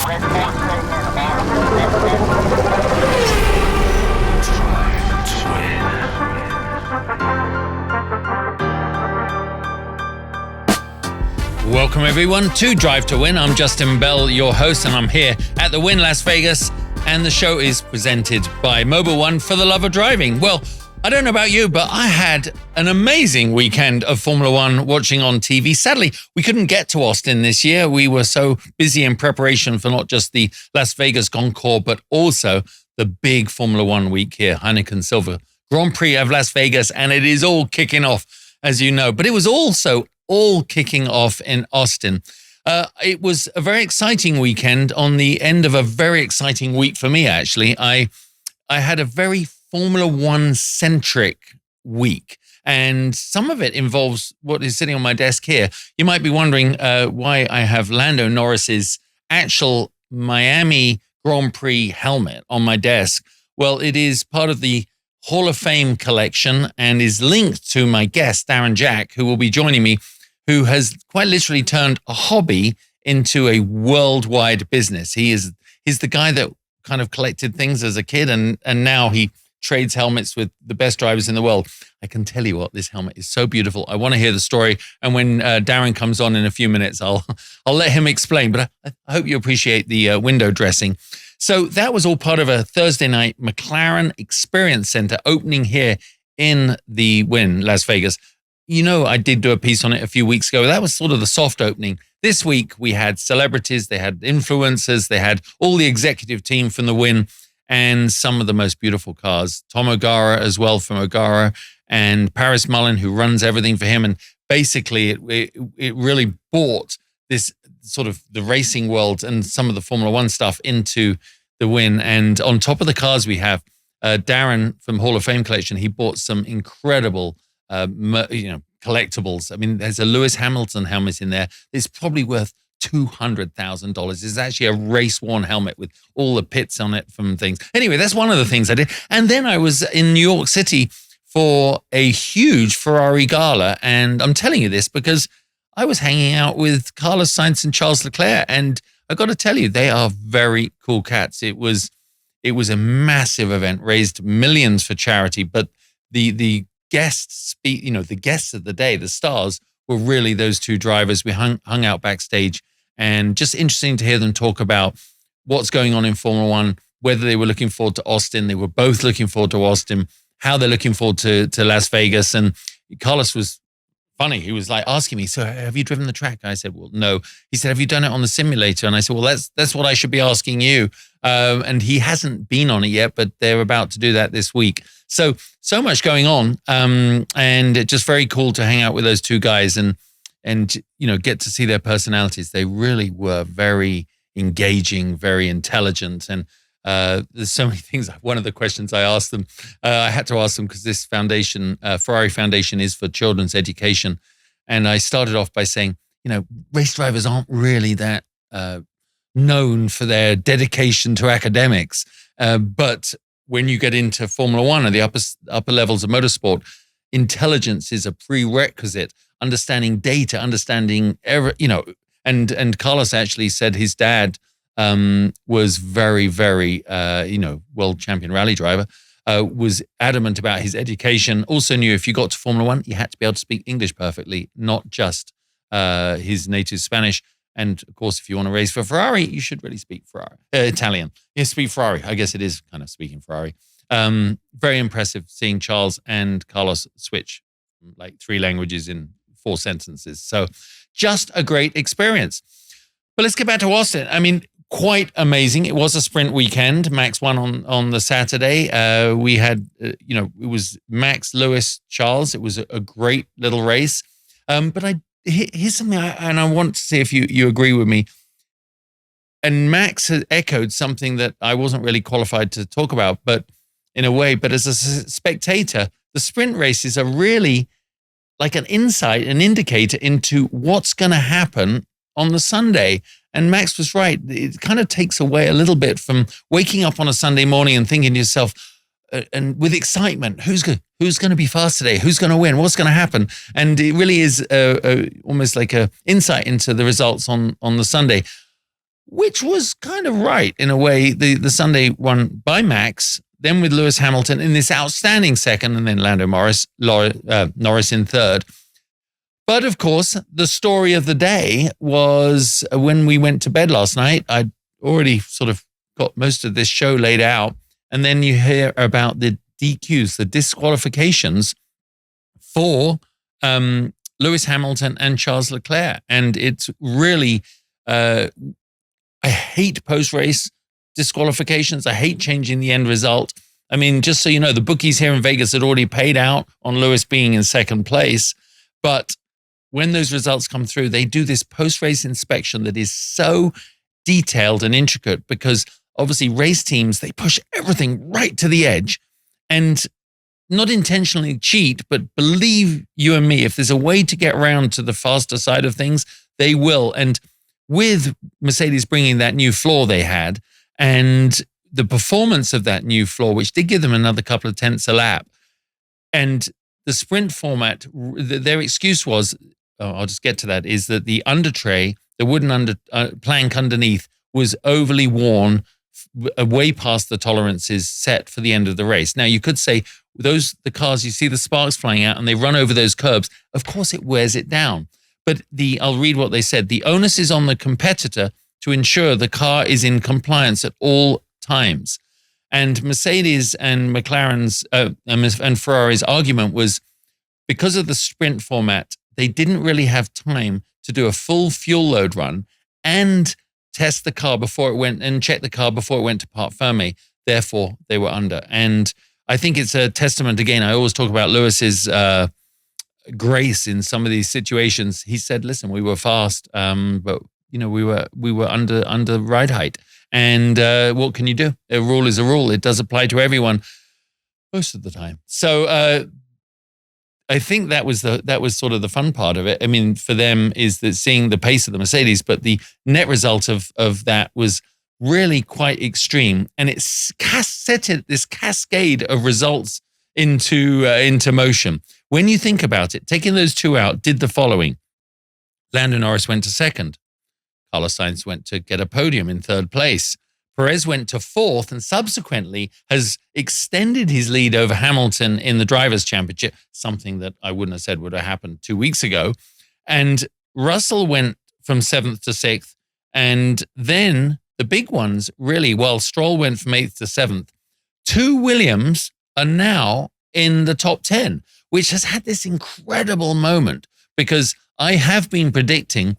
Welcome everyone to Drive to Win. I'm Justin Bell, your host, and I'm here at the Wynn Las Vegas, and the show is presented by Mobil 1 for the love of driving. Well, I don't know about you, but I had an amazing weekend of Formula One watching on TV. Sadly, we couldn't get to Austin this year. We were so busy in preparation for not just the Las Vegas Concours, but also the big Formula One week here, Heineken Silver Grand Prix of Las Vegas, and it is all kicking off, as you know. But it was also all kicking off in Austin. It was a very exciting weekend on the end of a very exciting week for me, actually. I had a very Formula One centric week, and some of it involves what is sitting on my desk here. You might be wondering why I have Lando Norris's actual Miami Grand Prix helmet on my desk. Well, it is part of the Hall of Fame collection and is linked to my guest, Darren Jack, who will be joining me, who has quite literally turned a hobby into a worldwide business. He's the guy that kind of collected things as a kid, and now he trades helmets with the best drivers in the world. I can tell you what, this helmet is so beautiful. I want to hear the story, and when Darren comes on in a few minutes, I'll let him explain, but I hope you appreciate the window dressing. So that was all part of a Thursday night McLaren Experience Center opening here in the Wynn Las Vegas. You know, I did do a piece on it a few weeks ago. That was sort of the soft opening. This week, we had celebrities, they had influencers, they had all the executive team from the Wynn and some of the most beautiful cars. Tom O'Gara as well from O'Gara, and Paris Mullin, who runs everything for him. And basically, it really brought this sort of the racing world and some of the Formula One stuff into the Wynn. And on top of the cars we have, Darren from Hall of Fame Collection, he bought some incredible collectibles. I mean, there's a Lewis Hamilton helmet in there. It's probably worth $200,000. It's actually a race-worn helmet with all the pits on it from things. Anyway, that's one of the things I did. And then I was in New York City for a huge Ferrari gala. And I'm telling you this because I was hanging out with Carlos Sainz and Charles Leclerc. And I got to tell you, they are very cool cats. It was a massive event, raised millions for charity, but the guests of the day, the stars, were really those two drivers. We hung out backstage, and just interesting to hear them talk about what's going on in Formula One, whether they were looking forward to Austin. They were both looking forward to Austin, how they're looking forward to Las Vegas. And Carlos was funny. He was like asking me, so have you driven the track? I said, well, no. He said, have you done it on the simulator? And I said, well, that's what I should be asking you. And he hasn't been on it yet, but they're about to do that this week. So much going on. And it's just very cool to hang out with those two guys and get to see their personalities. They really were very engaging, very intelligent. And there's so many things. One of the questions I asked them, I had to ask them because this foundation, Ferrari Foundation, is for children's education. And I started off by saying, race drivers aren't really that known for their dedication to academics. But when you get into Formula One or the upper levels of motorsport, intelligence is a prerequisite. Understanding data, understanding and Carlos actually said his dad was very, very, world champion rally driver, was adamant about his education. Also knew if you got to Formula One, you had to be able to speak English perfectly, not just his native Spanish. And of course, if you want to race for Ferrari, you should really speak Italian. You speak Ferrari. I guess it is kind of speaking Ferrari. Very impressive seeing Charles and Carlos switch like 3 languages in 4 sentences. So just a great experience. But let's get back to Austin. I mean, quite amazing. It was a sprint weekend. Max won on the Saturday. We had, it was Max, Lewis, Charles. It was a great little race. But here's something, and I want to see if you agree with me. And Max has echoed something that I wasn't really qualified to talk about, but in a way, but as a spectator, the sprint races are really like an insight, an indicator into what's going to happen on the Sunday. And Max was right. It kind of takes away a little bit from waking up on a Sunday morning and thinking to yourself, and with excitement, who's going to be fast today? Who's going to win? What's going to happen? And it really is almost like a insight into the results on the Sunday. which was kind of right in a way. The Sunday won by Max, then with Lewis Hamilton in this outstanding second, and then Lando Norris in third. But of course, the story of the day was when we went to bed last night. I'd already sort of got most of this show laid out. And then you hear about the DQs, the disqualifications for Lewis Hamilton and Charles Leclerc. And it's really, I hate post-race disqualifications. I hate changing the end result. I mean, just so you know, the bookies here in Vegas had already paid out on Lewis being in second place. But when those results come through, they do this post-race inspection that is so detailed and intricate because obviously race teams, they push everything right to the edge and not intentionally cheat, but believe you and me, if there's a way to get around to the faster side of things, they will. And with Mercedes bringing that new floor they had and the performance of that new floor, which did give them another couple of tenths a lap, and the sprint format, their excuse was, I'll just get to that, is that the under tray, the wooden plank underneath was overly worn way past the tolerances set for the end of the race. Now, you could say the cars, you see the sparks flying out and they run over those curbs. Of course, it wears it down. But I'll read what they said. The onus is on the competitor to ensure the car is in compliance at all times. And Mercedes and McLaren's and Ferrari's argument was because of the sprint format, they didn't really have time to do a full fuel load run and test the car before it went and check the car before it went to Parc Fermé. Therefore, they were under. And I think it's a testament, again, I always talk about Lewis's grace in some of these situations. He said, listen, we were fast, but we were under ride height. And what can you do? A rule is a rule. It does apply to everyone most of the time. So I think that was sort of the fun part of it. I mean, for them is that seeing the pace of the Mercedes, but the net result of that was really quite extreme, and it set this cascade of results into motion. When you think about it, taking those two out did the following: Lando Norris went to second, Carlos Sainz went to get a podium in third place. Perez went to fourth and subsequently has extended his lead over Hamilton in the Drivers' Championship, something that I wouldn't have said would have happened 2 weeks ago. And Russell went from seventh to sixth. And then the big ones, really, well, Stroll went from eighth to seventh. 2 Williams are now in the top 10, which has had this incredible moment because I have been predicting,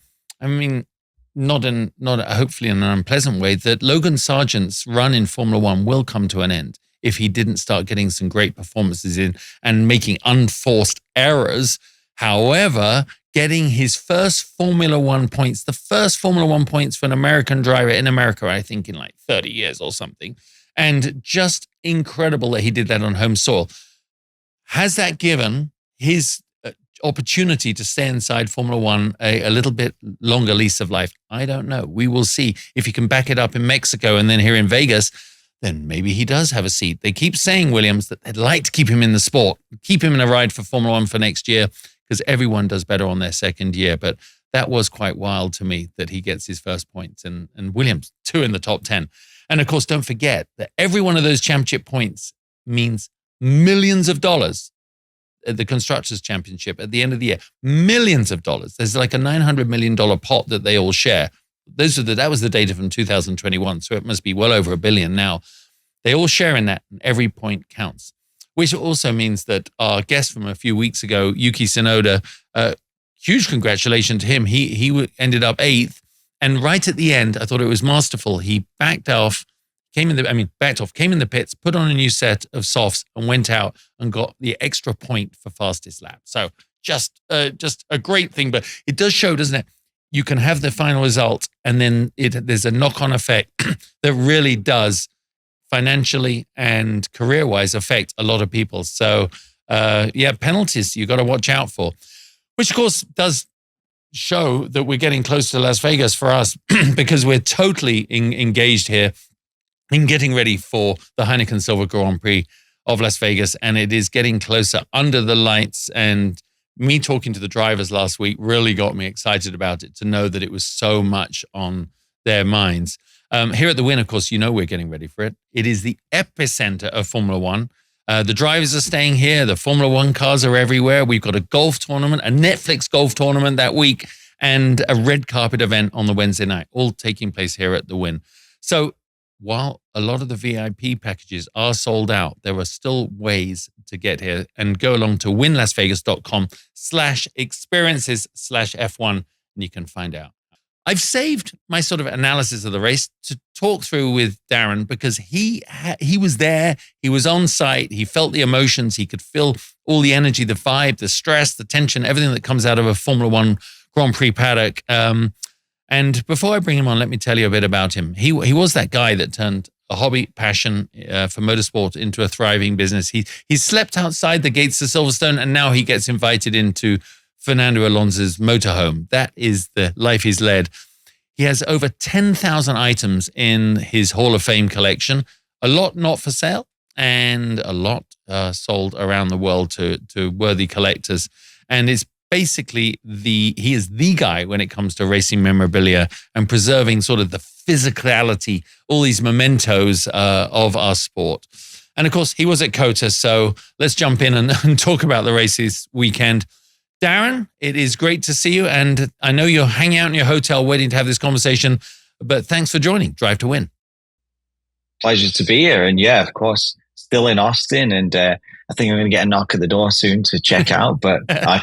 not hopefully in an unpleasant way, that Logan Sargent's run in Formula One will come to an end if he didn't start getting some great performances in and making unforced errors. However, getting his first Formula One points, the first Formula One points for an American driver in America, I think in like 30 years or something. And just incredible that he did that on home soil. Has that given his opportunity to stay inside Formula One a little bit longer lease of life? I don't know. We will see. If he can back it up in Mexico and then here in Vegas, then maybe he does have a seat. They keep saying, Williams, that they'd like to keep him in the sport, keep him in a ride for Formula One for next year, because everyone does better on their second year. But that was quite wild to me that he gets his first points and Williams, 2 in the top 10. And of course, don't forget that every one of those championship points means millions of dollars at the Constructors' Championship at the end of the year. Millions of dollars. There's like a $900 million pot that they all share. That was the data from 2021, so it must be well over $1 billion now. They all share in that, and every point counts. Which also means that our guest from a few weeks ago, Yuki Tsunoda, huge congratulations to him. He ended up 8th, and right at the end, I thought it was masterful. He backed off, came in the pits, put on a new set of softs, and went out and got the extra point for fastest lap. So just a great thing, but it does show, doesn't it? You can have the final result, and then there's a knock-on effect that really does financially and career-wise affect a lot of people. So, penalties you got to watch out for, which of course does show that we're getting close to Las Vegas for us because we're totally engaged here in getting ready for the Heineken Silver Grand Prix of Las Vegas, and it is getting closer under the lights. And me talking to the drivers last week really got me excited about it, to know that it was so much on their minds. Here at the Wynn, of course, we're getting ready for it. It is the epicenter of Formula One. The drivers are staying here. The Formula One cars are everywhere. We've got a golf tournament, a Netflix golf tournament that week, and a red carpet event on the Wednesday night, all taking place here at the Wynn. So while a lot of the VIP packages are sold out, there are still ways to get here, and go along to winlasvegas.com/experiences/F1 and you can find out. I've saved my sort of analysis of the race to talk through with Darren because he was there, he was on site, he felt the emotions, he could feel all the energy, the vibe, the stress, the tension, everything that comes out of a Formula One Grand Prix paddock. And before I bring him on, let me tell you a bit about him. He was that guy that turned a hobby passion for motorsport into a thriving business. He slept outside the gates of Silverstone, and now he gets invited into Fernando Alonso's motorhome. That is the life he's led. He has over 10,000 items in his Hall of Fame collection, a lot not for sale, and a lot sold around the world to worthy collectors. And it's basically he is the guy when it comes to racing memorabilia and preserving sort of the physicality, all these mementos of our sport. And of course, he was at COTA, so let's jump in and talk about the race this weekend. Darren, it is great to see you, and I know you're hanging out in your hotel waiting to have this conversation, but thanks for joining Drive to Win. Pleasure to be here, and yeah, of course, still in Austin, and I think I'm going to get a knock at the door soon to check out, but I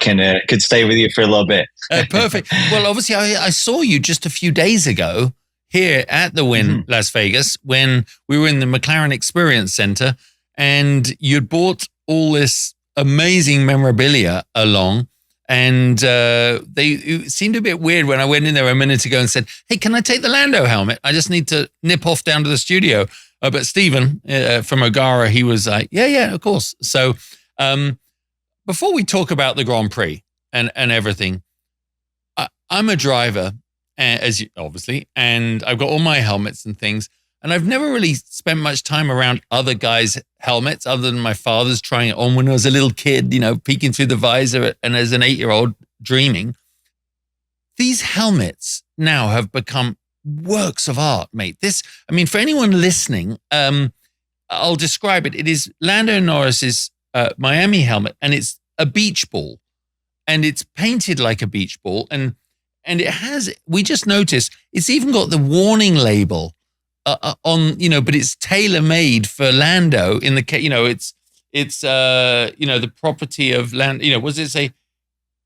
could stay with you for a little bit. Perfect. Well, obviously, I saw you just a few days ago here at the Wynn Las Vegas when we were in the McLaren Experience Center, and you'd bought all this amazing memorabilia along. And it seemed a bit weird when I went in there a minute ago and said, "Hey, can I take the Lando helmet? I just need to nip off down to the studio." But Stephen from O'Gara, he was like, yeah, of course. So before we talk about the Grand Prix and everything, I'm a driver, as you, obviously, and I've got all my helmets and things. And I've never really spent much time around other guys' helmets other than my father's trying it on when I was a little kid, peeking through the visor and as an 8-year-old dreaming. These helmets now have become works of art, mate. For anyone listening, I'll describe it. It is Lando Norris's Miami helmet, and it's a beach ball, and it's painted like a beach ball. And it has, we just noticed, it's even got the warning label on, but it's tailor-made for Lando in the, it's the property of Lando, what does it say?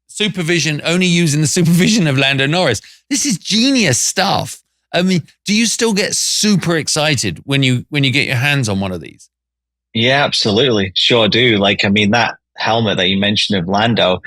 Supervision, only using the supervision of Lando Norris. This is genius stuff. I mean, do you still get super excited when you get your hands on one of these? Yeah, absolutely. Sure do. That helmet that you mentioned of Lando,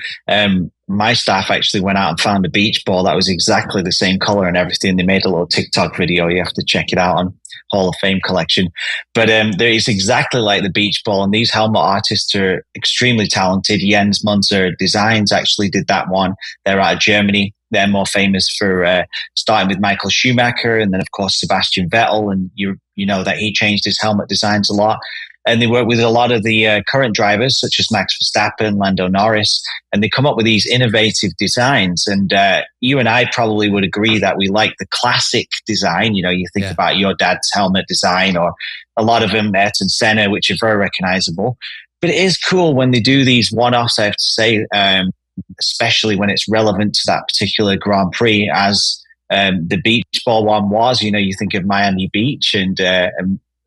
my staff actually went out and found a beach ball that was exactly the same color and everything. They made a little TikTok video. You have to check it out on Hall of Fame collection. But there is exactly like the beach ball, and these helmet artists are extremely talented. Jens Munzer Designs actually did that one. They're out of Germany. They're more famous for starting with Michael Schumacher, and then of course Sebastian Vettel, and you know that he changed his helmet designs a lot. And they work with a lot of the current drivers, such as Max Verstappen, Lando Norris, and they come up with these innovative designs. And you and I probably would agree that we like the classic design. You think about your dad's helmet design, or a lot of them, Ayrton Senna, which are very recognizable. But it is cool when they do these one-offs, I have to say, especially when it's relevant to that particular Grand Prix, as the beach ball one was. You think of Miami Beach, and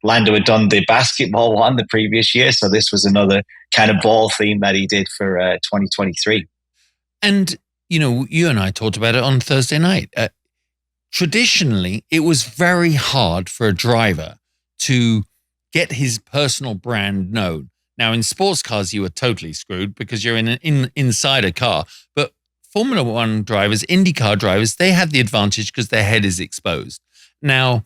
Lando had done the basketball one the previous year, so this was another kind of ball theme that he did for 2023. And, you and I talked about it on Thursday night. Traditionally, it was very hard for a driver to get his personal brand known. Now, in sports cars, you were totally screwed because you're inside a car. But Formula One drivers, IndyCar drivers, they had the advantage because their head is exposed. Now,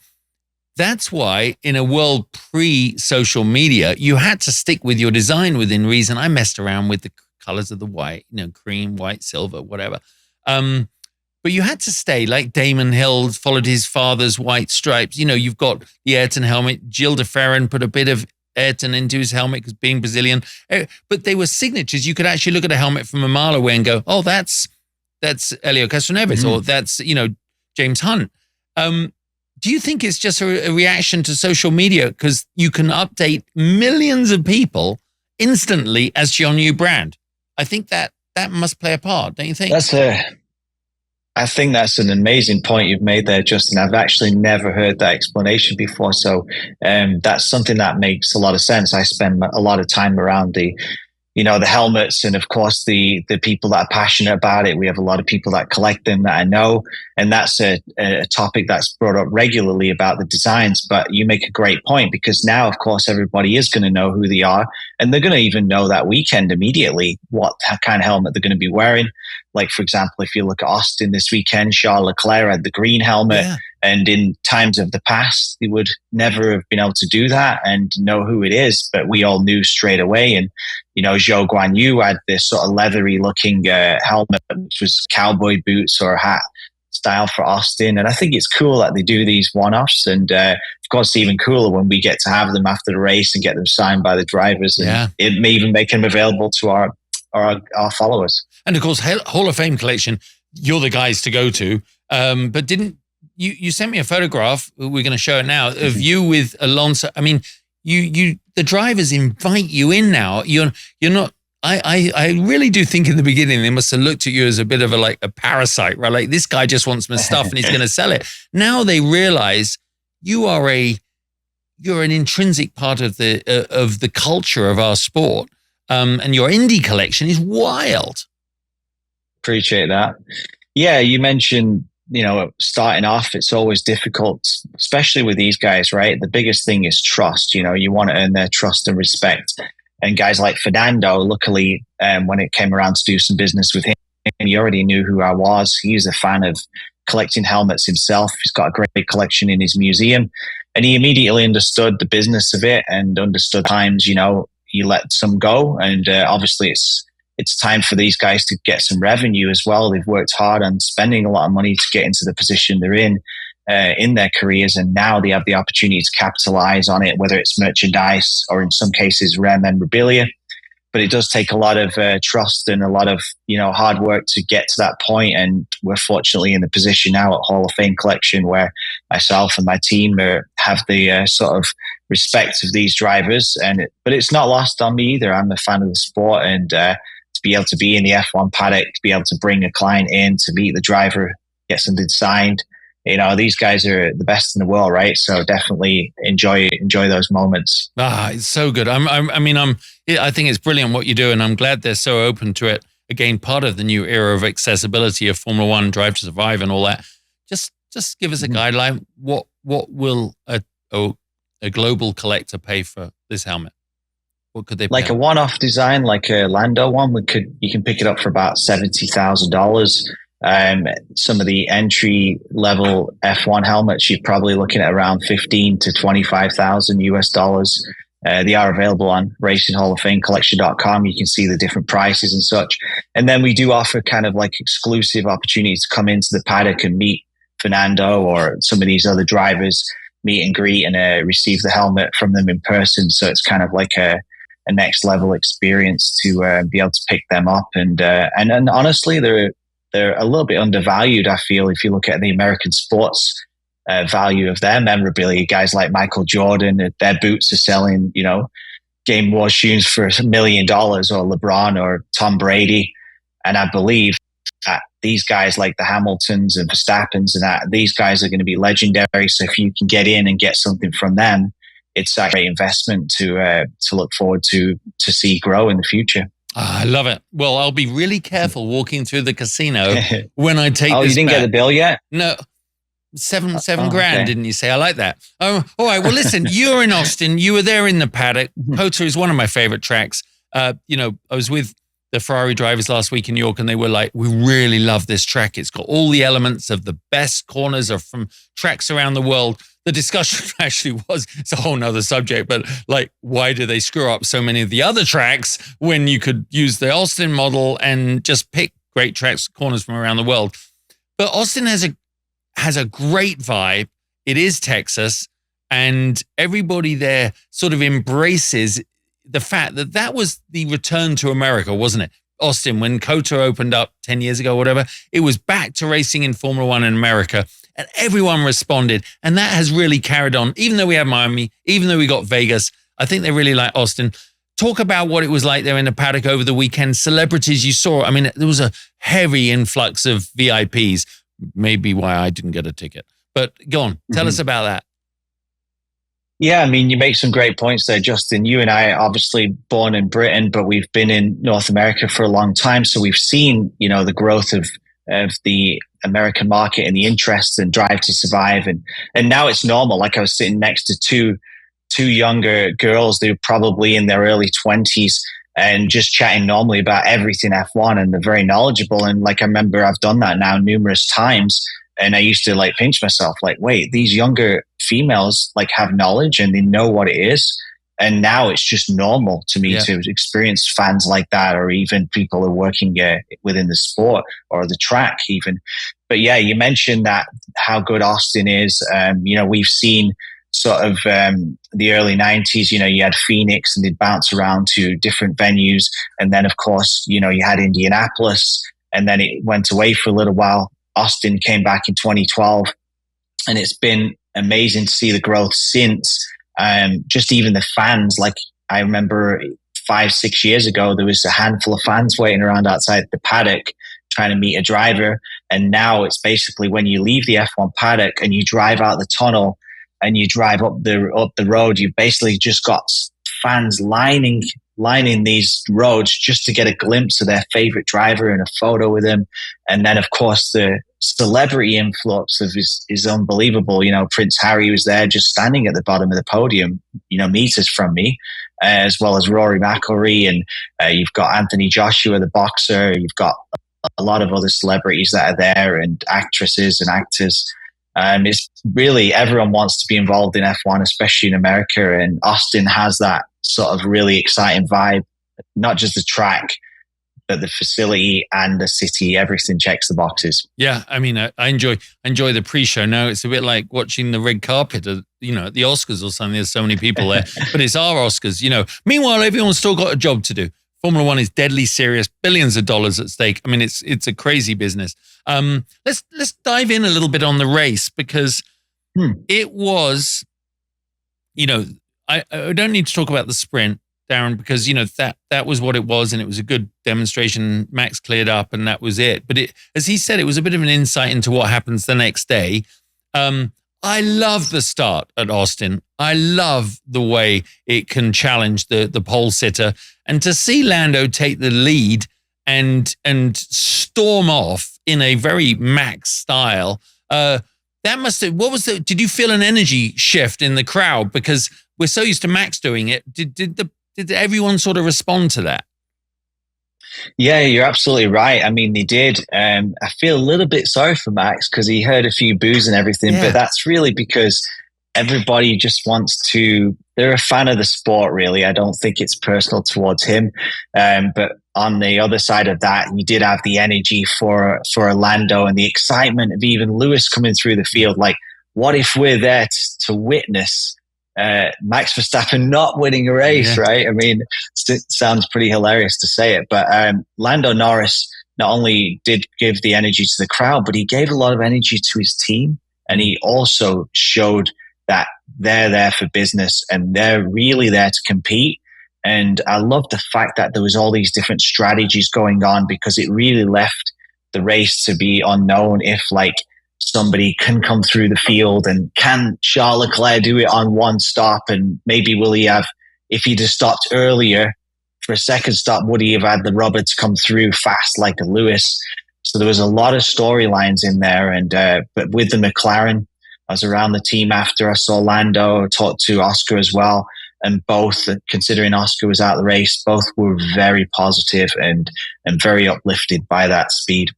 that's why in a world pre-social media, you had to stick with your design within reason. I messed around with the colors of the white, cream, white, silver, whatever. But you had to stay, like Damon Hill followed his father's white stripes. You've got the Ayrton helmet. Gilles de Ferran put a bit of Ayrton into his helmet because being Brazilian. But they were signatures. You could actually look at a helmet from a mile away and go, oh, that's Helio Castroneves, or that's, James Hunt. do you think it's just a reaction to social media? Because you can update millions of people instantly as to your new brand. I think that must play a part, don't you think? I think that's an amazing point you've made there, Justin. I've actually never heard that explanation before. So that's something that makes a lot of sense. I spend a lot of time around the helmets, and of course the people that are passionate about it. We have a lot of people that collect them that I know, and that's a topic that's brought up regularly about the designs. But you make a great point, because now, of course, everybody is going to know who they are, and they're going to even know that weekend immediately what kind of helmet they're going to be wearing. Like, for example, if you look at Austin this weekend, Charles Leclerc had the green helmet. Yeah. And in times of the past, they would never have been able to do that and know who it is. But we all knew straight away. And, Zhou Guanyu had this sort of leathery looking helmet, which was cowboy boots or hat style for Austin. And I think it's cool that they do these one-offs. And of course, even cooler when we get to have them after the race and get them signed by the drivers. And it may even make them available to our followers. And of course, Hall of Fame collection, you're the guys to go to. But didn't you sent me a photograph? We're going to show it now of you with Alonso. I mean, the drivers invite you in now. You're not. I really do think in the beginning they must have looked at you as a bit of a parasite, right? Like, this guy just wants my stuff and he's going to sell it. Now they realize you're an intrinsic part of the culture of our sport, and your indie collection is wild. Appreciate that. Yeah, you mentioned, starting off, it's always difficult, especially with these guys, right? The biggest thing is trust. You want to earn their trust and respect. And guys like Fernando, luckily, when it came around to do some business with him, he already knew who I was. He's a fan of collecting helmets himself. He's got a great collection in his museum. And he immediately understood the business of it and understood times, you let some go. And obviously it's time for these guys to get some revenue as well. They've worked hard on spending a lot of money to get into the position they're in their careers. And now they have the opportunity to capitalize on it, whether it's merchandise or in some cases rare memorabilia. But it does take a lot of trust and a lot of, hard work to get to that point. And we're fortunately in the position now at Hall of Fame Collection where myself and my team have the sort of respect of these drivers. But it's not lost on me either. I'm a fan of the sport, and to be able to be in the F1 paddock, to be able to bring a client in, to meet the driver, get something signed. These guys are the best in the world, right? So definitely enjoy those moments. It's so good. I think it's brilliant what you do, and I'm glad they're so open to it. Again, part of the new era of accessibility of Formula One, Drive to Survive, and all that. Just give us a guideline. What will a global collector pay for this helmet? What could they pay? Like a one-off design, like a Lando one, you can pick it up for about $70,000. Some of the entry level F1 helmets, you're probably looking at around 15 to 25,000 US dollars. They are available on racinghalloffamecollection.com. You can see the different prices and such. And then we do offer kind of like exclusive opportunities to come into the paddock and meet Fernando or some of these other drivers, meet and greet, and receive the helmet from them in person. So it's kind of like a next level experience to be able to pick them up. And honestly, they're a little bit undervalued, I feel, if you look at the American sports value of their memorabilia. Guys like Michael Jordan, their boots are selling, Game War shoes for $1 million, or LeBron or Tom Brady. And I believe that these guys like the Hamiltons and Verstappens and that, these guys are going to be legendary. So if you can get in and get something from them, it's a great investment to look forward to see grow in the future. I love it. Well, I'll be really careful walking through the casino when I take this. Oh, you didn't get the bill yet? No. Seven grand, okay. Didn't you say? I like that. Oh, all right. Well, listen, you're in Austin. You were there in the paddock. COTA is one of my favorite tracks. I was with the Ferrari drivers last week in New York, and they were like, we really love this track. It's got all the elements of the best corners are from tracks around the world. The discussion actually was, it's a whole nother subject, but like, why do they screw up so many of the other tracks when you could use the Austin model and just pick great tracks, corners from around the world? But Austin has a great vibe. It is Texas, and everybody there sort of embraces the fact that was the return to America, wasn't it? Austin, when COTA opened up 10 years ago, whatever, it was back to racing in Formula One in America. and everyone responded. And that has really carried on. Even though we have Miami, even though we got Vegas, I think they really like Austin. Talk about what it was like there in the paddock over the weekend. Celebrities you saw. I mean, there was a heavy influx of VIPs. Maybe why I didn't get a ticket. But go on, tell us about that. Yeah, I mean, you make some great points there, Justin. You and I are obviously born in Britain, but we've been in North America for a long time. So we've seen, the growth of the American market and the interest and Drive to Survive. And now it's normal. Like I was sitting next to two younger girls. They were probably in their early 20s and just chatting normally about everything F1, and they're very knowledgeable. And like, I remember I've done that now numerous times. And I used to like pinch myself, like, wait, these younger females like have knowledge and they know what it is. And now it's just normal to me to experience fans like that, or even people who are working within the sport or the track even. But yeah, you mentioned that how good Austin is. We've seen sort of the early 90s, you had Phoenix and they'd bounce around to different venues. And then of course, you had Indianapolis, and then it went away for a little while. Austin came back in 2012, and it's been amazing to see the growth since. Just even the fans, like I remember 5-6 years ago, there was a handful of fans waiting around outside the paddock trying to meet a driver. And now it's basically when you leave the F1 paddock and you drive out the tunnel and you drive up the road, you've basically just got fans lining these roads just to get a glimpse of their favorite driver and a photo with him. And then of course the celebrity influx is unbelievable. Prince Harry was there just standing at the bottom of the podium, meters from me, as well as Rory McIlroy, and you've got Anthony Joshua, the boxer. You've got a lot of other celebrities that are there, and actresses and actors. It's really, everyone wants to be involved in F1, especially in America. And Austin has that sort of really exciting vibe, not just the track, but the facility and the city. Everything checks the boxes. Yeah, I mean, I enjoy the pre-show. Now it's a bit like watching the red carpet, at the Oscars or something. There's so many people there, but it's our Oscars. Meanwhile, everyone's still got a job to do. Formula One is deadly serious, billions of dollars at stake. I mean, it's a crazy business. Let's dive in a little bit on the race, because it was, I don't need to talk about the sprint, Darren, because that was what it was, and it was a good demonstration. Max cleared up, and that was it. But as he said, it was a bit of an insight into what happens the next day. I love the start at Austin. I love the way it can challenge the pole sitter, and to see Lando take the lead and storm off in a very Max style. That must have. Did you feel an energy shift in the crowd, because we're so used to Max doing it? Did everyone sort of respond to that? Yeah, you're absolutely right. I mean, they did. I feel a little bit sorry for Max because he heard a few boos and everything, but that's really because everybody just wants to. They're a fan of the sport, really. I don't think it's personal towards him. But on the other side of that, you did have the energy for Orlando and the excitement of even Lewis coming through the field. Like, what if we're there to witness Max Verstappen not winning a race, right? I mean, it sounds pretty hilarious to say it, but Lando Norris not only did give the energy to the crowd, but he gave a lot of energy to his team. And he also showed that they're there for business and they're really there to compete. And I love the fact that there was all these different strategies going on, because it really left the race to be unknown if somebody can come through the field, and can Charles Leclerc do it on one stop, and maybe will he have, if he'd have stopped earlier for a second stop, would he have had the rubber to come through fast like a Lewis? So there was a lot of storylines in there. And but with the McLaren, I was around the team after. I saw Lando, talked to Oscar as well, and both, considering Oscar was out of the race, both were very positive and very uplifted by that speed.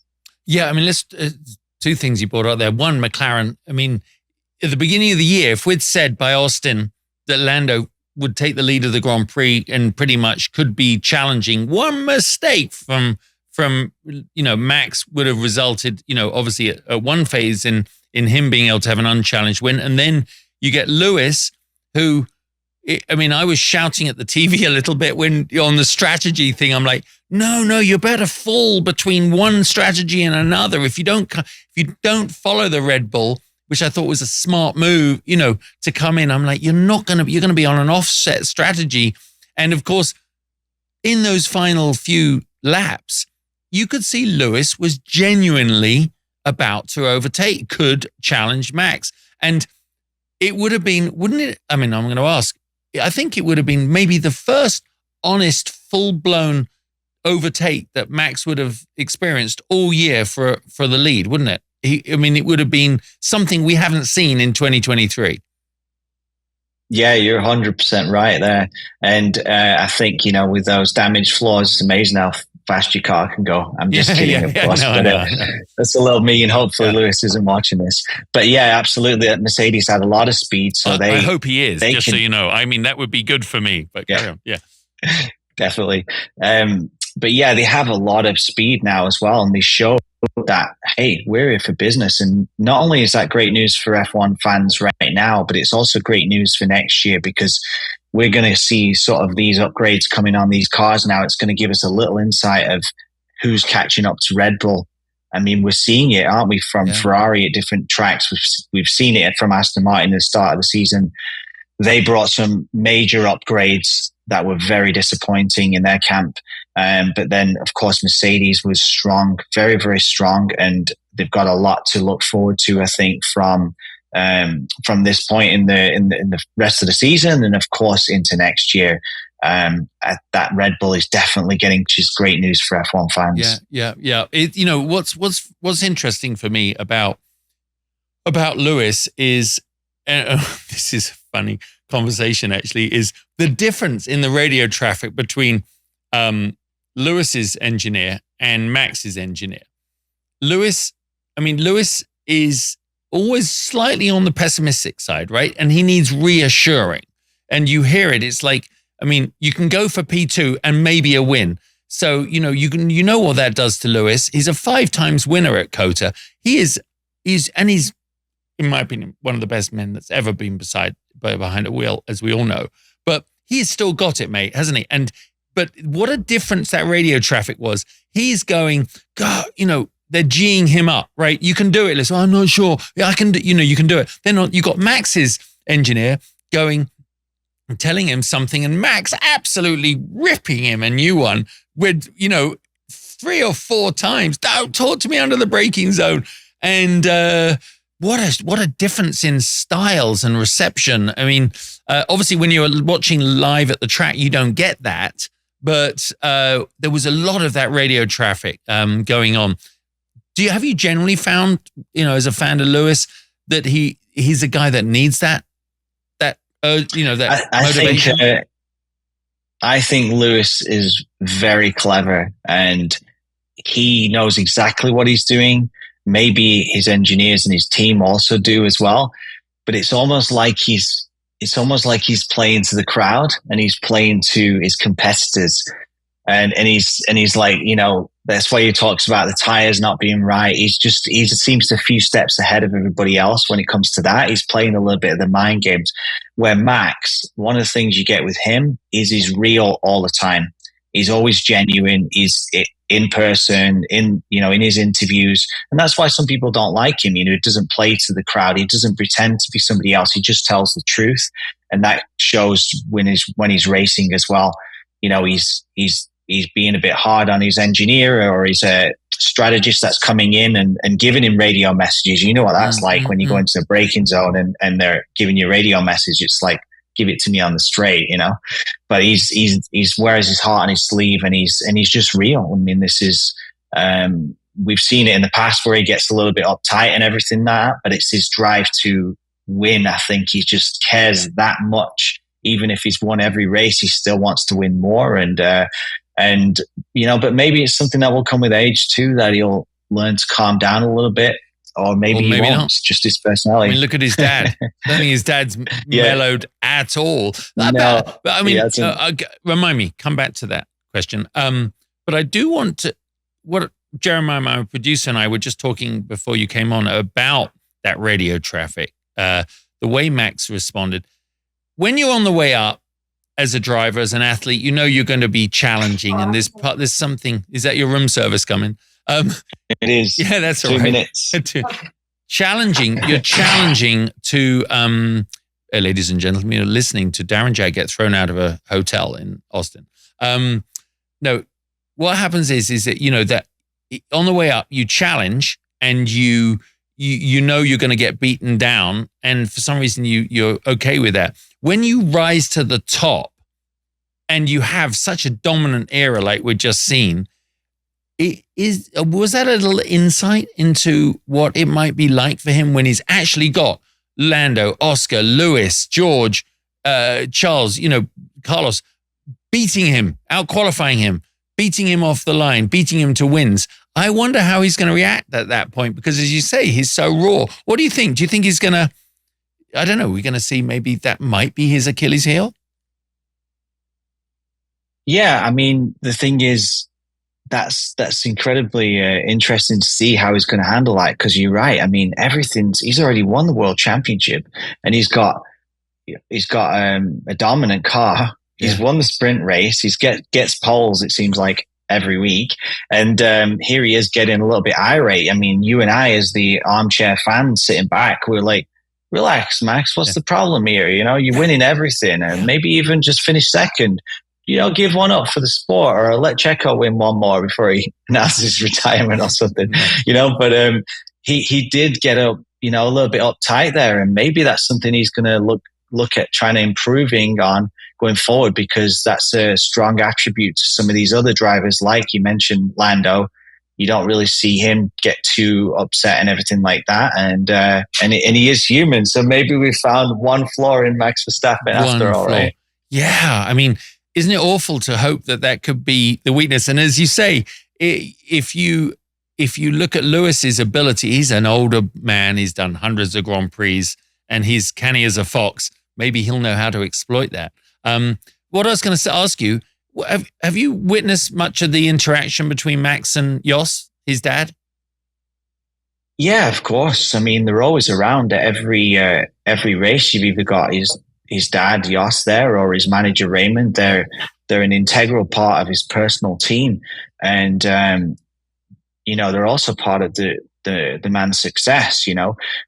Yeah, I mean, let's two things you brought out there. One, McLaren. I mean, at the beginning of the year, if we'd said by Austin that Lando would take the lead of the Grand Prix and pretty much could be challenging, one mistake from Max would have resulted, obviously at one phase in him being able to have an unchallenged win. And then you get Lewis, who, I was shouting at the TV a little bit when on the strategy thing. I'm like, no, you better fall between one strategy and another. If you don't follow the Red Bull, which I thought was a smart move, to come in. I'm like, you're going to be on an offset strategy. And of course, in those final few laps, you could see Lewis was genuinely about to overtake, could challenge Max. And it would have been, wouldn't it? I mean, I'm going to ask, I think it would have been maybe the first honest, full-blown overtake that Max would have experienced all year for the lead, wouldn't it? It would have been something we haven't seen in 2023. Yeah, you're 100% right there. And I think, with those damaged floors, it's amazing how fast your car can go. I'm just kidding, of course. I know. That's a little mean. Hopefully Lewis isn't watching this. But yeah, absolutely. Mercedes had a lot of speed. So I hope he is, just so you know. I mean, that would be good for me. But carry on. Yeah. Definitely. But yeah, they have a lot of speed now as well. And they show that, hey, we're here for business. And not only is that great news for F1 fans right now, but it's also great news for next year, because we're going to see sort of these upgrades coming on these cars now. It's going to give us a little insight of who's catching up to Red Bull. I mean, we're seeing it, aren't we, from Ferrari at different tracks. We've seen it from Aston Martin at the start of the season. They brought some major upgrades that were very disappointing in their camp. But then, of course, Mercedes was strong, very, very strong. And they've got a lot to look forward to, I think, from this point in the rest of the season, and of course into next year. That Red Bull is definitely getting, which is great news for F1 fans. Yeah. What's interesting for me about Lewis is, this is a funny conversation actually, is the difference in the radio traffic between Lewis's engineer and Max's engineer. Lewis is always slightly on the pessimistic side, right? And he needs reassuring. And you hear it. It's like, you can go for P2 and maybe a win. So, you know what that does to Lewis. He's a 5 times winner at COTA. He's, in my opinion, one of the best men that's ever been behind a wheel, as we all know. But he's still got it, mate, hasn't he? But what a difference that radio traffic was. He's going, God, they're G'ing him up, right? You can do it. Listen, I'm not sure. Yeah, I can do, you can do it. Then you got Max's engineer going and telling him something, and Max absolutely ripping him a new one with, 3 or 4 times. Don't talk to me under the braking zone. And what a difference in styles and reception. Obviously, when you're watching live at the track, you don't get that. But there was a lot of that radio traffic going on. Have you generally found, as a fan of Lewis, that he's a guy that needs that motivation? I think Lewis is very clever, and he knows exactly what he's doing. Maybe his engineers and his team also do as well. But it's almost like he's playing to the crowd, and he's playing to his competitors. And he's like, that's why he talks about the tires not being right. He seems a few steps ahead of everybody else when it comes to that. He's playing a little bit of the mind games. Where Max, one of the things you get with him is he's real all the time. He's always genuine. He's in person, in his interviews. And that's why some people don't like him. He doesn't play to the crowd. He doesn't pretend to be somebody else. He just tells the truth. And that shows when he's racing as well. He's being a bit hard on his engineer or his strategist that's coming in and giving him radio messages. You know what that's like when you go into the braking zone and they're giving you a radio message. It's like, give it to me on the straight, But he wears his heart on his sleeve, and he's just real. This is we've seen it in the past where he gets a little bit uptight and everything like that, but it's his drive to win. I think he just cares that much. Even if he's won every race, he still wants to win more. But maybe it's something that will come with age too, that he'll learn to calm down a little bit. Or maybe he won't. It's just his personality. Look at his dad. I don't think his dad's mellowed at all. No, remind me, come back to that question. But I do want to, what Jeremiah, my producer, and I were just talking before you came on about that radio traffic, the way Max responded. When you're on the way up as a driver, as an athlete, you're going to be challenging. And there's something, is that your room service coming? It is. Yeah, that's all 2 right. minutes. You're challenging to, ladies and gentlemen, you're listening to Darren Jack get thrown out of a hotel in Austin. No, what happens is that, that on the way up, you challenge and you know you're going to get beaten down. And for some reason, you're okay with that. When you rise to the top and you have such a dominant era like we've just seen, was that a little insight into what it might be like for him when he's actually got Lando, Oscar, Lewis, George, Charles, Carlos, beating him, out-qualifying him, beating him off the line, beating him to wins? I wonder how he's going to react at that point, because as you say, he's so raw. What do you think? Do you think he's going to, I don't know, we're going to see maybe that might be his Achilles heel? Yeah, I mean, the thing is, that's incredibly interesting to see how he's going to handle that, because you're right. I mean, he's already won the world championship, and he's got a dominant car. He's won the sprint race. He gets poles, it seems like, every week. And here he is getting a little bit irate. I mean, you and I, as the armchair fans sitting back, we're like, relax, Max, what's the problem here? You're winning everything, and maybe even just finish second. Give one up for the sport, or let Checo win one more before he announces his retirement or something, But he did get up, a little bit uptight there, and maybe that's something he's going to look at trying to improving on going forward, because that's a strong attribute to some of these other drivers, like you mentioned, Lando. You don't really see him get too upset and everything like that, and he is human, so maybe we found one flaw in Max Verstappen after all, right? Yeah, I mean, isn't it awful to hope that could be the weakness? And as you say, if you look at Lewis's ability, he's an older man. He's done hundreds of Grand Prix, and he's canny as a fox. Maybe he'll know how to exploit that. What I was going to ask you, have you witnessed much of the interaction between Max and Jos, his dad? Yeah, of course. I mean, they're always around at every race. You've either got his dad Jos there, or his manager Raymond. They're an integral part of his personal team, and they're also part of the man's success.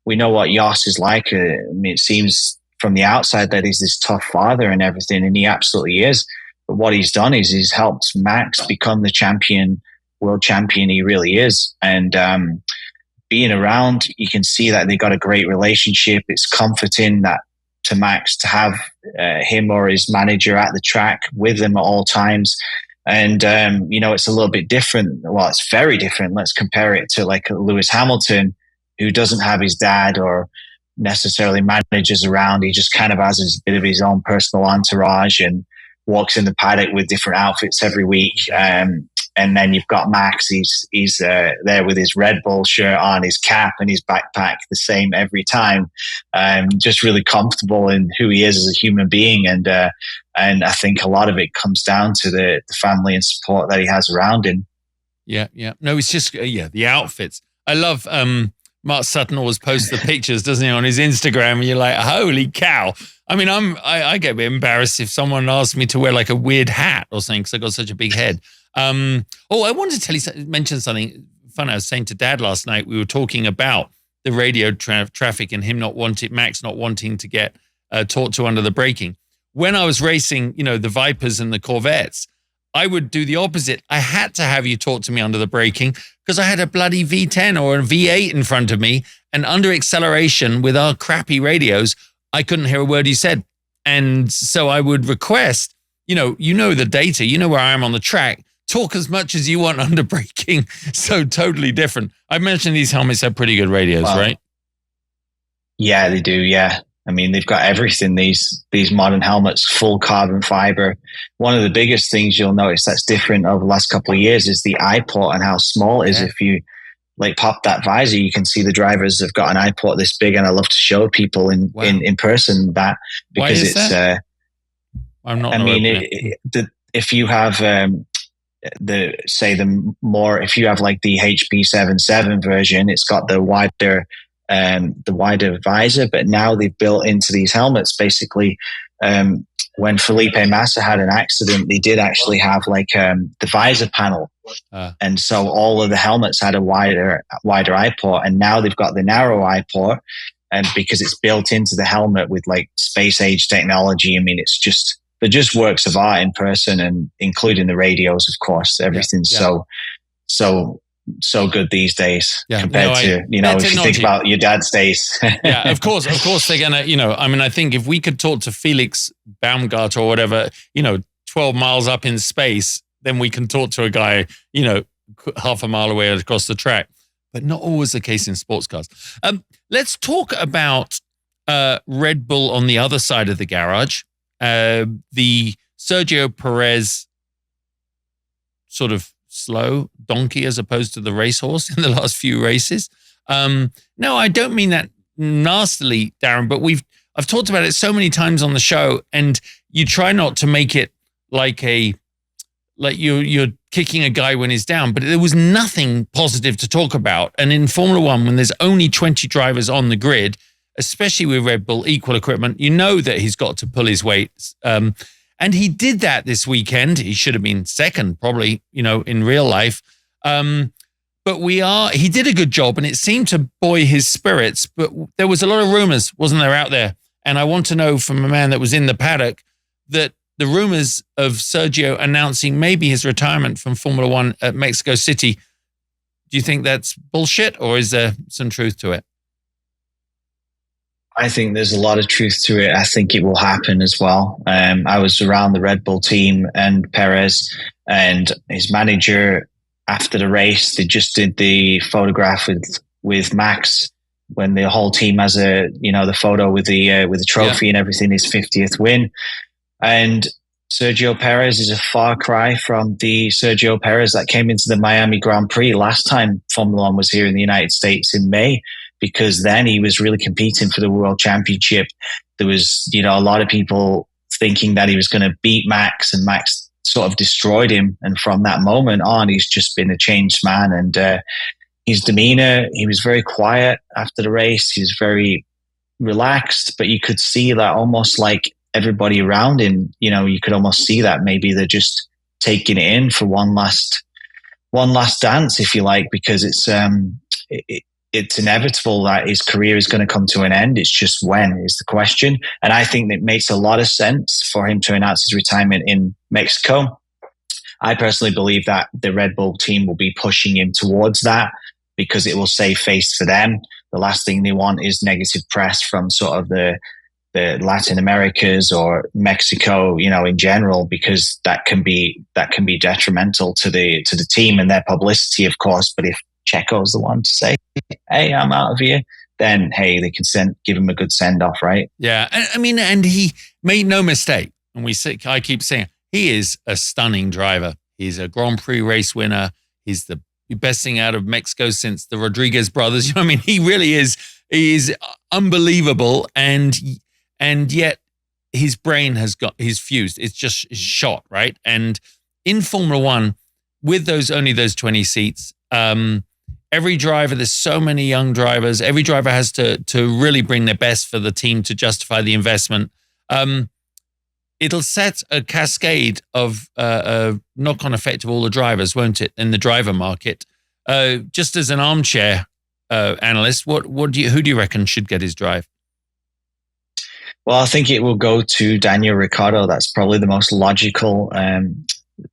We know what Jos is like. I mean, it seems from the outside that he's this tough father and everything, and he absolutely is. But what he's done is he's helped Max become the world champion he really is, and being around, you can see that they got a great relationship. It's comforting that to Max to have him or his manager at the track with them at all times. And, it's a little bit different. Well, it's very different. Let's compare it to like Lewis Hamilton, who doesn't have his dad or necessarily managers around. He just kind of has a bit of his own personal entourage and walks in the paddock with different outfits every week. And then you've got Max. He's there with his Red Bull shirt on, his cap and his backpack, the same every time. Just really comfortable in who he is as a human being, and I think a lot of it comes down to the family and support that he has around him. Yeah. No, it's just the outfits. I love Mark Sutton always posts the pictures, doesn't he, on his Instagram? And you're like, holy cow! I mean, I get a bit embarrassed if someone asks me to wear like a weird hat or something because I got such a big head. I wanted to mention something fun. I was saying to Dad last night, we were talking about the radio traffic and him Max not wanting to get talked to under the braking. When I was racing, the Vipers and the Corvettes, I would do the opposite. I had to have you talk to me under the braking because I had a bloody V10 or a V8 in front of me, and under acceleration with our crappy radios, I couldn't hear a word you said. And so I would request, the data, where I am on the track, talk as much as you want under braking. So totally different. I mentioned these helmets have pretty good radios, right? Yeah, they do. Yeah. I mean, they've got everything. These modern helmets, full carbon fiber. One of the biggest things you'll notice that's different over the last couple of years is the eye port and how small it is. If you pop that visor, you can see the drivers have got an eye port this big, and I love to show people in person that, because it's. That? I'm not. I mean, if you have if you have like the HP77 version, it's got the wider visor, but now they've built into these helmets basically. When Felipe Massa had an accident, they did actually have the visor panel And so all of the helmets had a wider eye port, and now they've got the narrow eye port, and because it's built into the helmet with like space age technology. I mean, they're just works of art in person, and including the radios, of course. Everything's so good these days compared to, if you think about your dad's days. Yeah, of course they're gonna, I mean, I think if we could talk to Felix Baumgart or whatever, 12 miles up in space, then we can talk to a guy, half a mile away across the track, but not always the case in sports cars. Let's talk about Red Bull on the other side of the garage. The Sergio Perez sort of slow donkey as opposed to the racehorse in the last few races. No, I don't mean that nastily, Darren, but I've talked about it so many times on the show, and you try not to make it like you're kicking a guy when he's down, but there was nothing positive to talk about. And in Formula One, when there's only 20 drivers on the grid, especially with Red Bull equal equipment, that he's got to pull his weight. And he did that this weekend. He should have been second, probably, in real life. But he did a good job, and it seemed to buoy his spirits. But there was a lot of rumors, wasn't there, out there? And I want to know from a man that was in the paddock that the rumors of Sergio announcing maybe his retirement from Formula One at Mexico City, do you think that's bullshit, or is there some truth to it? I think there's a lot of truth to it. I think it will happen as well. I was around the Red Bull team and Perez and his manager after the race. They just did the photograph with Max when the whole team has the photo with the trophy and everything, his 50th win. And Sergio Perez is a far cry from the Sergio Perez that came into the Miami Grand Prix last time Formula One was here in the United States in May, because then he was really competing for the World Championship. There was, a lot of people thinking that he was going to beat Max, and Max sort of destroyed him. And from that moment on, he's just been a changed man. And his demeanor, he was very quiet after the race. He was very relaxed, but you could see that almost like everybody around him, you could almost see that maybe they're just taking it in for one last dance, if you like, because it's inevitable that his career is going to come to an end. It's just when is the question. And I think it makes a lot of sense for him to announce his retirement in Mexico. I personally believe that the Red Bull team will be pushing him towards that because it will save face for them. The last thing they want is negative press from sort of the Latin Americas or Mexico, in general, because that can be detrimental to the team and their publicity, of course. But if Checo's the one to say, "Hey, I'm out of here," then hey, they can give him a good send off, right? Yeah, and he made no mistake. And I keep saying he is a stunning driver. He's a Grand Prix race winner. He's the best thing out of Mexico since the Rodriguez brothers. He really is. He's unbelievable, and yet his brain he's fused. It's just shot, right? And in Formula One, with only those 20 seats, every driver, there's so many young drivers. Every driver has to really bring their best for the team to justify the investment. It'll set a cascade of knock-on effect of all the drivers, won't it, in the driver market? Just as an armchair analyst, who do you reckon should get his drive? Well, I think it will go to Daniel Ricciardo. That's probably the most logical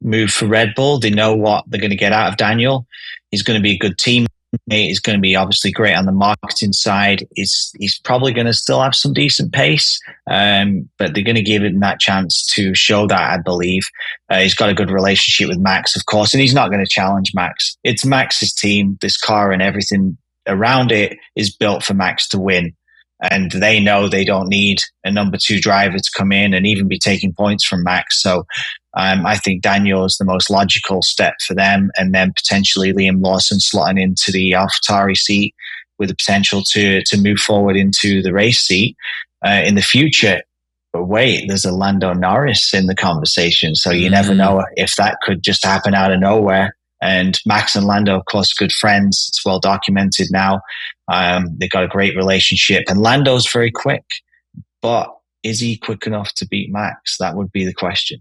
move for Red Bull. They know what they're going to get out of Daniel. He's going to be a good teammate. He's going to be obviously great on the marketing side. He's probably going to still have some decent pace, but they're going to give him that chance to show that, I believe. He's got a good relationship with Max, of course, and he's not going to challenge Max. It's Max's team. This car and everything around it is built for Max to win. And they know they don't need a number 2 driver to come in and even be taking points from Max. So I think Daniel is the most logical step for them. And then potentially Liam Lawson slotting into the AlphaTauri seat with the potential to move forward into the race seat in the future. But wait, there's a Lando Norris in the conversation. So you never know if that could just happen out of nowhere. And Max and Lando, of course, are good friends. It's well documented now. They've got a great relationship. And Lando's very quick. But is he quick enough to beat Max? That would be the question.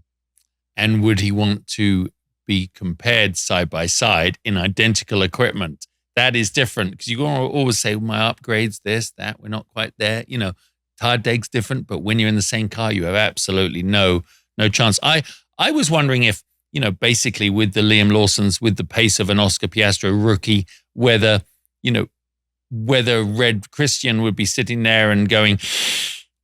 And would he want to be compared side by side in identical equipment. That is different because you're going to always say, well, my upgrade's this, that, we're not quite there. You know, tire deg's different, but when you're in the same car, you have absolutely no chance. I was wondering if, you know, basically with the Liam Lawsons, with the pace of an Oscar Piastri rookie, whether Red Christian would be sitting there and going,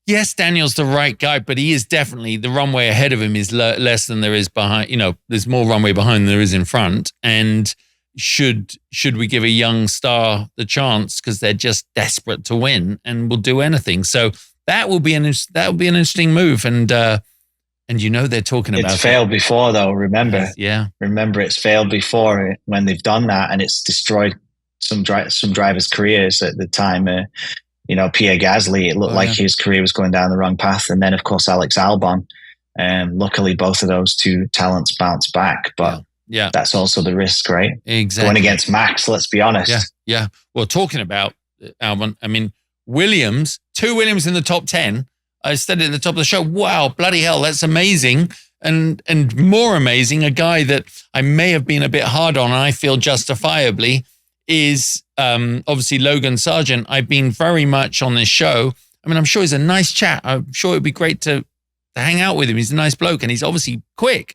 yes, Daniel's the right guy, but he is definitely, the runway ahead of him is less than there is behind, you know, there's more runway behind than there is in front. And should we give a young star the chance because they're just desperate to win and will do anything? So that will be an interesting move. And you know, they're talking about it's failed before though. Remember, remember it's failed before when they've done that, and it's destroyed some drivers' careers at the time. You know, Pierre Gasly, it looked like his career was going down the wrong path, and then of course Alex Albon. Luckily, both of those two talents bounced back, but that's also the risk, right? Exactly. Going against Max, let's be honest. Yeah. Well, talking about Albon, I mean, two Williams in the top 10. I said it at the top of the show. Wow, bloody hell, that's amazing. And more amazing, a guy that I may have been a bit hard on, and I feel justifiably, is obviously Logan Sargent. I've been very much on this show. I mean, I'm sure he's a nice chat. I'm sure it'd be great to hang out with him. He's a nice bloke, and he's obviously quick.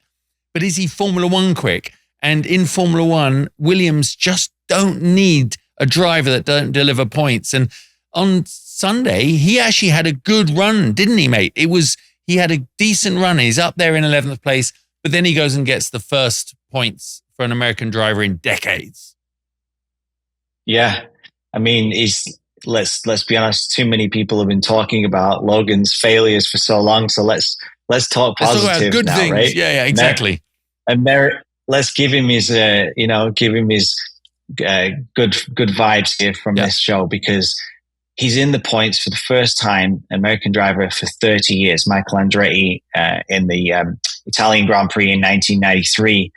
But is he Formula One quick? And in Formula One, Williams just don't need a driver that don't deliver points. And on Sunday, he actually had a good run, didn't he, mate? He had a decent run. He's up there in 11th place, but then he goes and gets the first points for an American driver in decades. Yeah. I mean, let's be honest, too many people have been talking about Logan's failures for so long. So let's talk positives, talk about good now, things. right? Yeah, exactly. Let's give him his good vibes here from this show, because he's in the points for the first time, American driver for 30 years. Michael Andretti in the Italian Grand Prix in 1993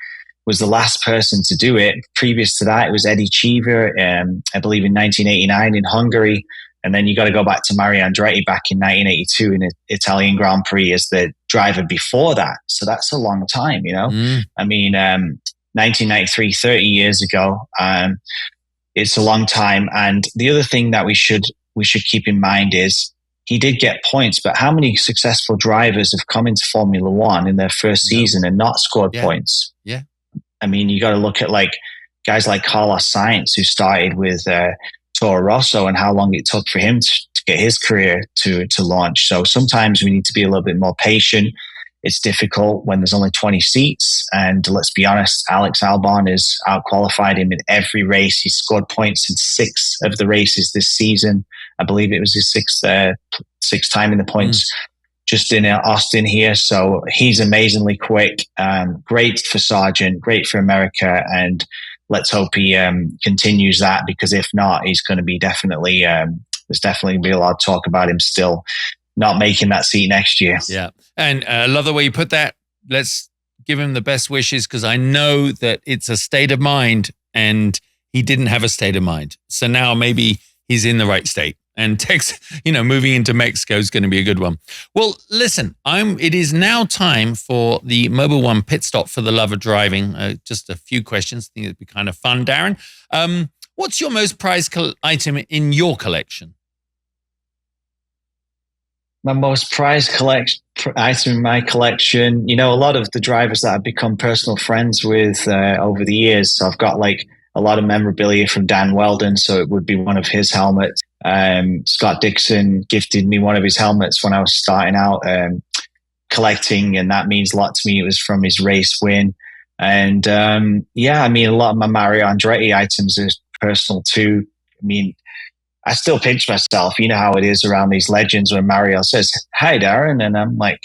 was the last person to do it. Previous to that, it was Eddie Cheever, I believe in 1989 in Hungary. And then you got to go back to Mario Andretti back in 1982 in the Italian Grand Prix as the driver before that. So that's a long time, you know? I mean, 1993, 30 years ago, it's a long time. And the other thing that we should keep in mind is he did get points, but how many successful drivers have come into Formula One in their first season and not scored points? Yeah. I mean, you got to look at like guys like Carlos Sainz, who started with Toro Rosso, and how long it took for him to get his career to launch. So sometimes we need to be a little bit more patient. It's difficult when there's only 20 seats. And let's be honest, Alex Albon has outqualified him in every race. He scored points in 6 of the races this season. I believe it was his sixth time in the points just in Austin here. So he's amazingly quick. Great for Sargent, great for America. And let's hope he continues that, because if not, he's going to be definitely, there's definitely going to be a lot of talk about him still not making that seat next year. Yeah. And I love the way you put that. Let's give him the best wishes, because I know that it's a state of mind and he didn't have a state of mind. So now maybe he's in the right state. And moving into Mexico is going to be a good one. Well, listen, it is now time for the Mobil 1 pit stop for the love of driving. Just a few questions. I think it'd be kind of fun, Darren. What's your most prized item in your collection? My most prized item in my collection, a lot of the drivers that I've become personal friends with over the years. So I've got like a lot of memorabilia from Dan Weldon, so it would be one of his helmets. Scott Dixon gifted me one of his helmets when I was starting out collecting, and that means a lot to me. It was from his race win. And a lot of my Mario Andretti items are personal too. I mean, I still pinch myself. You know how it is around these legends when Mario says, "Hi, Darren," and I'm like,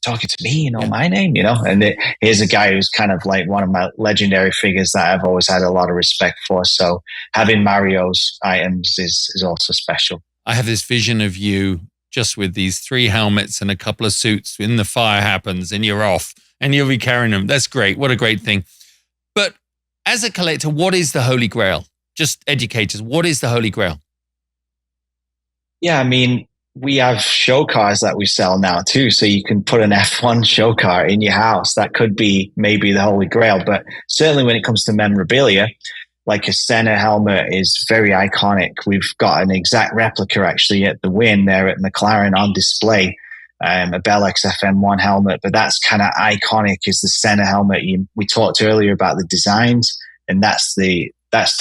talking to me, my name, and here's a guy who's kind of like one of my legendary figures that I've always had a lot of respect for. So having Mario's items is also special. I have this vision of you just with these 3 helmets and a couple of suits when the fire happens and you're off and you'll be carrying them. That's great. What a great thing. But as a collector, what is the Holy Grail? Just educate us. What is the Holy Grail? Yeah, I mean, we have show cars that we sell now too. So you can put an F1 show car in your house. That could be maybe the holy grail. But certainly when it comes to memorabilia, like a Senna helmet is very iconic. We've got an exact replica actually at the Wynn there at McLaren on display, a Bell XFM1 helmet. But that's kind of iconic is the Senna helmet. We talked earlier about the designs, and that's the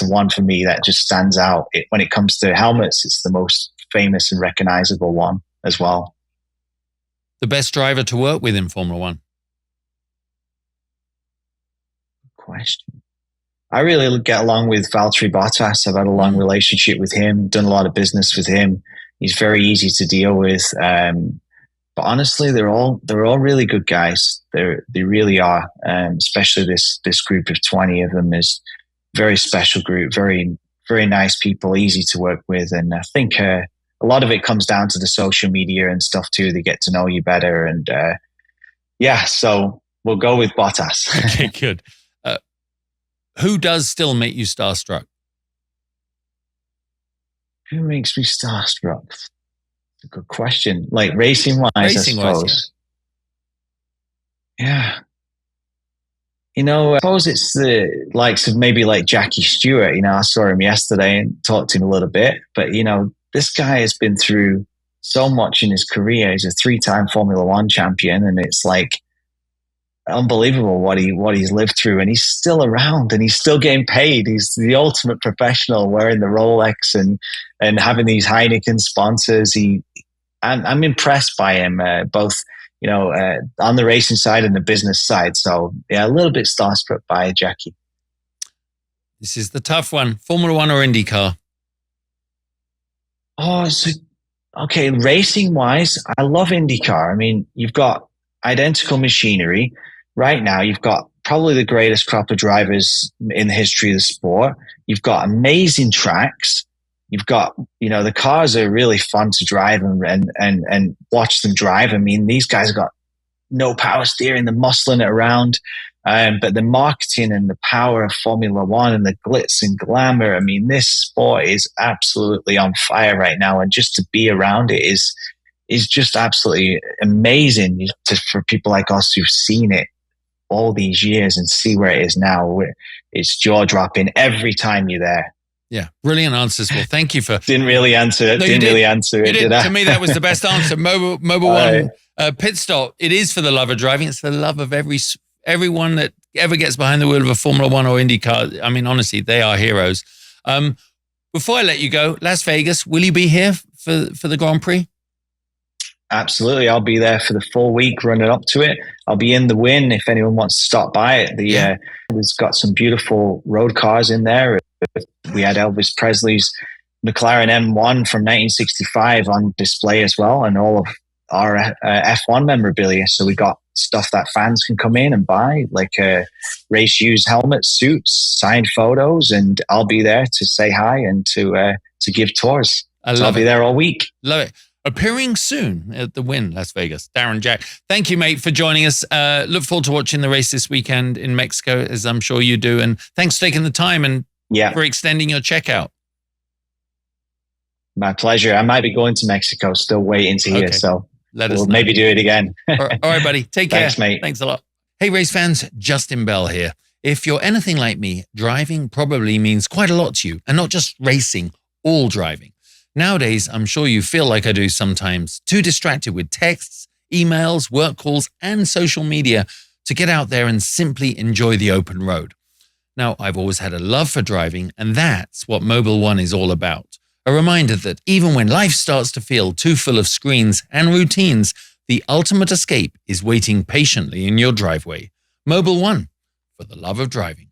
one for me that just stands out. When it comes to helmets, it's the most famous and recognizable one as well. The best driver to work with in Formula One? Question. I really get along with Valtteri Bottas. I've had a long relationship with him, done a lot of business with him. He's very easy to deal with. But honestly, they're all really good guys. They really are. Especially this group of 20 of them is very special group, very, very nice people, easy to work with. And I think a lot of it comes down to the social media and stuff too. They get to know you better. And so we'll go with Bottas. Okay, good. Who does still make you starstruck? Who makes me starstruck? That's a good question. Like racing-wise, I suppose. Yeah. I suppose it's the likes of maybe like Jackie Stewart. I saw him yesterday and talked to him a little bit. But, this guy has been through so much in his career. He's a 3-time Formula One champion, and it's like unbelievable what he's lived through. And he's still around, and he's still getting paid. He's the ultimate professional, wearing the Rolex and having these Heineken sponsors. I'm impressed by him, both on the racing side and the business side. So yeah, a little bit starstruck by Jackie. This is the tough one. Formula One or IndyCar? Oh, okay. Racing wise, I love IndyCar. I mean, you've got identical machinery. Right now, you've got probably the greatest crop of drivers in the history of the sport. You've got amazing tracks. You've got, the cars are really fun to drive and watch them drive. I mean, these guys have got no power steering, they're muscling it around. But the marketing and the power of Formula One and the glitz and glamour, I mean, this sport is absolutely on fire right now. And just to be around it is just absolutely amazing for people like us who've seen it all these years and see where it is now. It's jaw-dropping every time you're there. Yeah, brilliant answers. Well, thank you for... Didn't really answer it. No, did I? To me, that was the best answer. Mobile One pit stop. It is for the love of driving. It's the love of everyone that ever gets behind the wheel of a Formula One or IndyCar. I mean, honestly, they are heroes. Before I let you go, Las Vegas, will you be here for the Grand Prix? Absolutely. I'll be there for the full week running up to it. I'll be in the Wynn if anyone wants to stop by it. There's got some beautiful road cars in there. We had Elvis Presley's McLaren M1 from 1965 on display as well, and all of our F1 memorabilia. So we got stuff that fans can come in and buy, like race used helmets, suits, signed photos, and I'll be there to say hi and to give tours. I'll be there all week. Love it. Appearing soon at the Wynn, Las Vegas. Darren Jack, thank you, mate, for joining us. Look forward to watching the race this weekend in Mexico, as I'm sure you do. And thanks for taking the time and for extending your checkout. My pleasure. I might be going to Mexico, still waiting to hear. So we'll maybe do it again. All right, buddy. Take care. Thanks, mate. Thanks a lot. Hey, race fans, Justin Bell here. If you're anything like me, driving probably means quite a lot to you, and not just racing, all driving. Nowadays, I'm sure you feel like I do sometimes, too distracted with texts, emails, work calls, and social media to get out there and simply enjoy the open road. Now, I've always had a love for driving, and that's what Mobile One is all about. A reminder that even when life starts to feel too full of screens and routines, the ultimate escape is waiting patiently in your driveway. Mobile One, for the love of driving.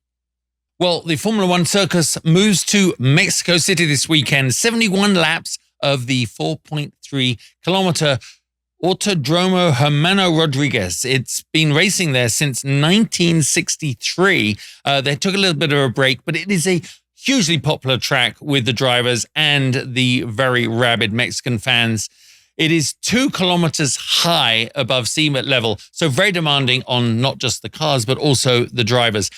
Well, the Formula One circus moves to Mexico City this weekend. 71 laps of the 4.3 kilometer Autodromo Hermano Rodriguez. It's been racing there since 1963. They took a little bit of a break, but it is a hugely popular track with the drivers and the very rabid Mexican fans. It is 2 kilometers high above sea level, so very demanding on not just the cars, but also the drivers.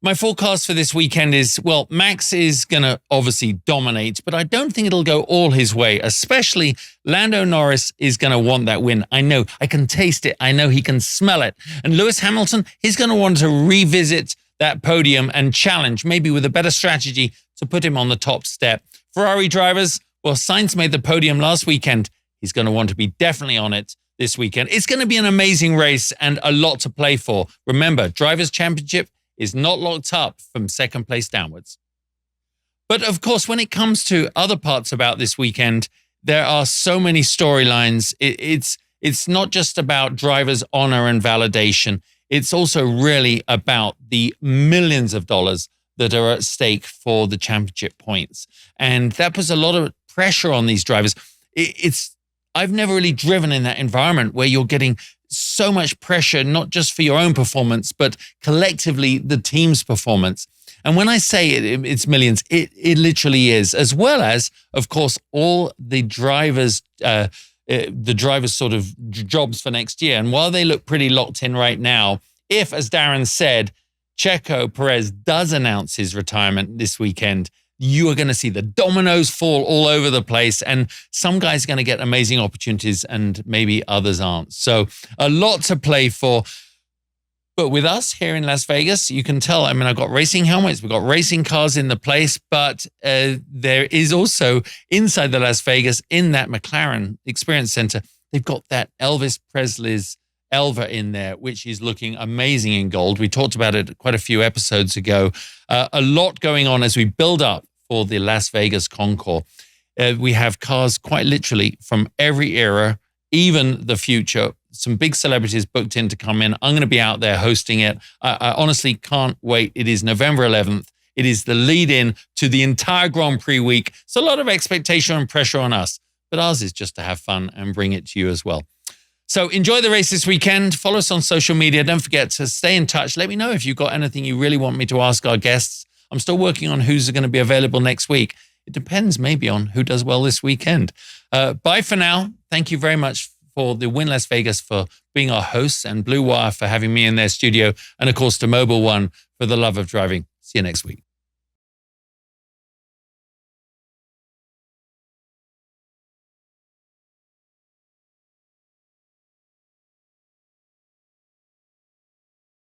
My forecast for this weekend is, well, Max is going to obviously dominate, but I don't think it'll go all his way, especially Lando Norris is going to want that win. I know, I can taste it. I know he can smell it. And Lewis Hamilton, he's going to want to revisit that podium and challenge, maybe with a better strategy to put him on the top step. Ferrari drivers, well, Sainz made the podium last weekend. He's going to want to be definitely on it this weekend. It's going to be an amazing race and a lot to play for. Remember, Drivers' Championship is not locked up from second place downwards. But of course, when it comes to other parts about this weekend, there are so many storylines. It's not just about drivers' honor and validation. It's also really about the millions of dollars that are at stake for the championship points. And that puts a lot of pressure on these drivers. I've never really driven in that environment where you're getting so much pressure, not just for your own performance, but collectively the team's performance. And when I say it's millions, it literally is, as well as, of course, all the drivers' sort of jobs for next year. And while they look pretty locked in right now, if, as Darren said, Checo Perez does announce his retirement this weekend, you are going to see the dominoes fall all over the place, and some guys are going to get amazing opportunities and maybe others aren't. So a lot to play for. But with us here in Las Vegas, you can tell, I mean, I've got racing helmets, we've got racing cars in the place, but there is also inside the Las Vegas, in that McLaren Experience Center, they've got that Elvis Presley's Elva in there, which is looking amazing in gold. We talked about it quite a few episodes ago. A lot going on as we build up for the Las Vegas Concours. We have cars quite literally from every era, even the future. Some big celebrities booked in to come in. I'm going to be out there hosting it. I honestly can't wait. It is November 11th. It is the lead-in to the entire Grand Prix week. So a lot of expectation and pressure on us, but ours is just to have fun and bring it to you as well. So enjoy the race this weekend. Follow us on social media. Don't forget to stay in touch. Let me know if you've got anything you really want me to ask our guests. I'm still working on who's going to be available next week. It depends maybe on who does well this weekend. Bye for now. Thank you very much for the Wynn Las Vegas for being our hosts, and Blue Wire for having me in their studio, and of course to Mobile One for the love of driving. See you next week.